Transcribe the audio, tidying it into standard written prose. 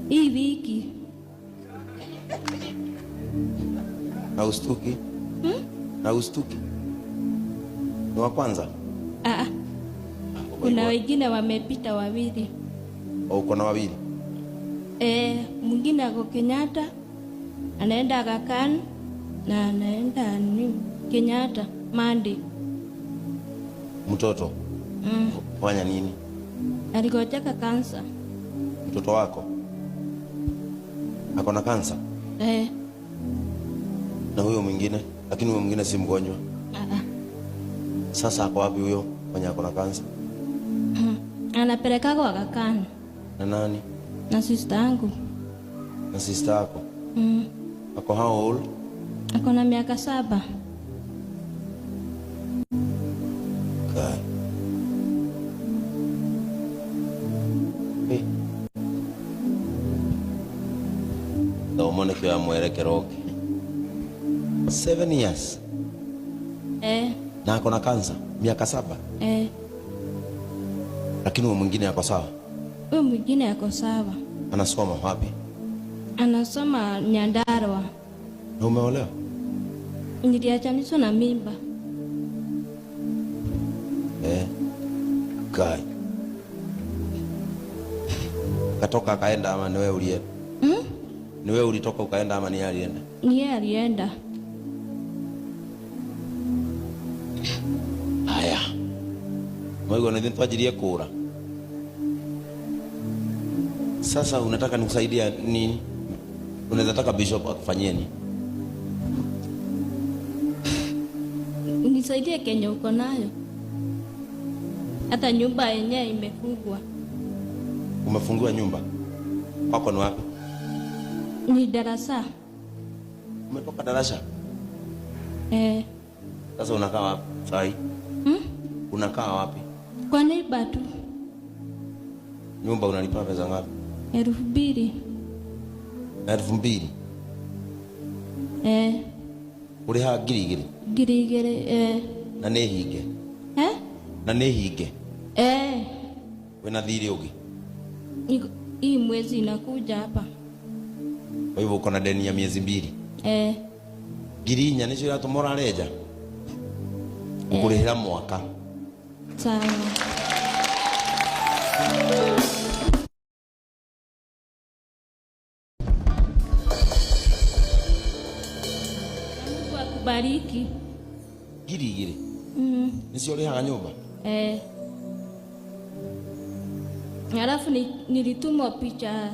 hii wiki. Na ustuki? Na ustuki? Ni wa kwanza? Kuna wengine wamepita wawili. Uko na wawili? Mwingine ako Kenyatta, anaenda Aga Khan na anaenda Kenyatta Monday. Mtoto? Fanya nini? Aligojeka kansa. Mtoto wako ako na kansa? Na huyo mwingine? Lakini huyo mwingine si mgonjwa. Sasa ako wapi huyo mwenye ako na kansa? Anapeleka kwa Aga Khan. Na nani? Na sister yangu. Na sister yako? Ako how old? Ako na miaka 7. Okay. Umone kwa mwerekero 7 years. Na ako na kansa miaka 7. Lakini huyo mwingine ako sawa? Huyo mwingine ako sawa. Anasoma wapi? Anasoma Nyandarua. Na umeolewa? Niliachanishwa na mimba. Kai. Katoka akaenda ama ni wewe ulienda? Ni wewe ulitoka ukaenda ama ni yeye alienda? Ni yeye alienda. Haya. Mungu anathiajirie kura. Sasa unataka nikusaidia nini? Unaweza taka bishop akufanyie nini? Nisaidie Kenya uko nayo. Hata nyumba yenyewe imefungwa. Umefungiwa nyumba? Wako ni wapi? Ni darasa. Umetoka darasa? Sasa unakaa wapi? Sai. Unakaa wapi? Kwa neighbor tu. Nyumba unalipa pesa ngapi? 2,000. 2,000? Uliha girigiri? Girigiri, Na nĩ hinge? Na nĩ hinge? Wena thiri ugi? Hii mwezi inakuja hapa. Kwa hivyo uko na deni ya miezi 2? Girinya nicio iratũma ũrarenja? Ũkũrĩhĩra mwaka. Sawa. Mungu akubariki. Girigiri? Nicio ũrĩhaga nyũmba? Alafu nilitumwa picha